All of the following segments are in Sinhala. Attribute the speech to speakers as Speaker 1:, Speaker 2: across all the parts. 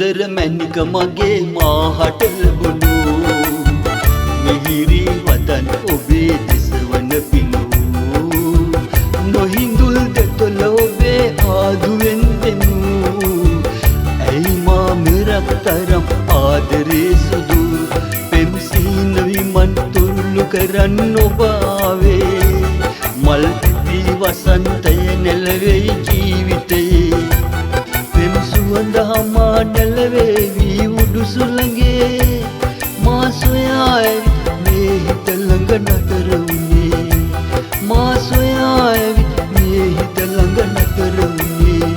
Speaker 1: සුන්දර මැණික මගේ මාහට ලැබුණු මිහිරි වදන් ඔබේ දෙසවන පිණු නොහිඳුල් දෙතොල ඔබේ ආදුවෙන් දෙමු ඇයි මා මෙරක් තරම් ආදරේ සුදු පෙම්සීන විමන් තුරුළු කරන්න ඔබ ආවේ මල් පිපි වසන්තය නෙළවෙයි ජීවිතයේ පෙම් සුවඳ හමා නෙළවේවි උඩු සුළඟේ මා සොයා ඇවිත් මේ හිත ළඟ නතර වුණේ මා සොයා ඇවිත් මේ හිත ළඟ නතර වුණේ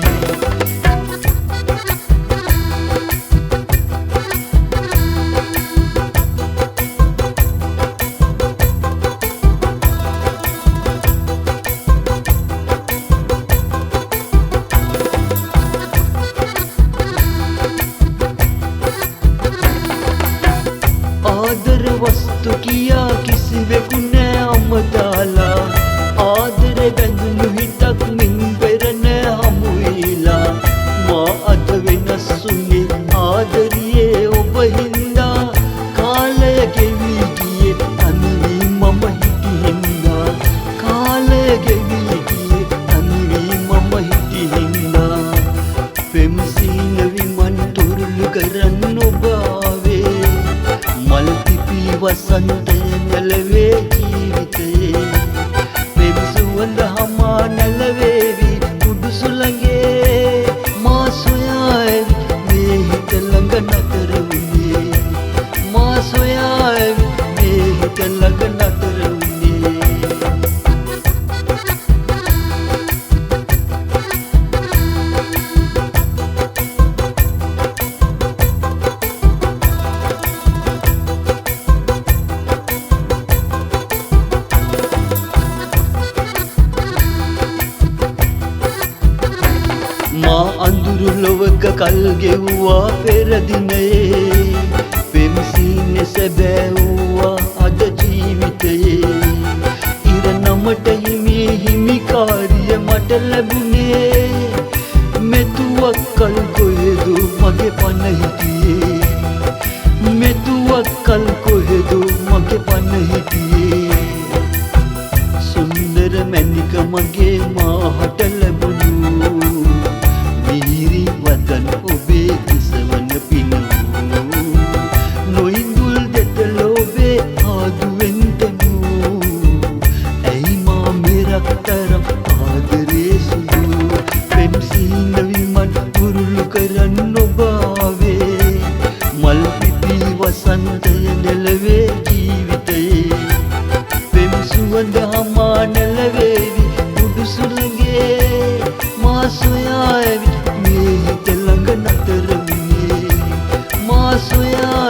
Speaker 1: ආදර වස්තු කියා කිසිවෙකු නෑ අමතාලා ආදර බැඳුණු හිතක් මින් පෙර නෑ හමුවිලා මා අද වෙනස් වුණේ ආදරියේ ඔබ හින්දා කාලය ගෙවි ගියේ අන්වි මම හිටි හින්දා කාලය ගෙවි ගියේ අන්වි මම හිටි හින්දා පෙම්සීන විමන් තුරුළු කරන්න ඔබ ආවේ මල් පිපි වසන්තය නෙළවේ ජීවිතයේ පෙම් සුවඳ හමා නෙළවේවි උඩු සුළඟේ මා සොයා ඇවිත් මේ හිත ළඟ නතර වුණේ මා සොයා ඇවිත් මේ හිත ළඟ නතර වුණේ මා අඳුරු ලොවක කල් ගෙව්වා පෙර දිනයේ පෙම්සීන සැබෑ වූවා අද ජීවිතයේ ඉර නමට හිමිකාරිය මට ලැබුණේ මෙතුවක් කල් කොහෙද මගේ පන හිටියේ මෙතුවක් කල් කොහෙද මගේ පන හිටියේ සුන්දර මැණික මගේ මාහට ලැබුණු මිහිරි වදන් ඔබේ දෙසවන පිණු නොහිඳුල් දෙතල ඔබේ ආදුවෙන් දෙමු ඇයි මා මෙරක් තරම් ආදරේ සුදු පෙම්සීන විමන් තුරුළු කරන්න ඔබ ආවේ මල් පිපි වසන්තය නෙළවේ ජීවිතයේ පෙම් සුවඳ හමා නෙළවේවි උඩු සුළඟේ මා සොයා ඇවිත් මේ හිත ළඟ නතර වුණේ මා සොයා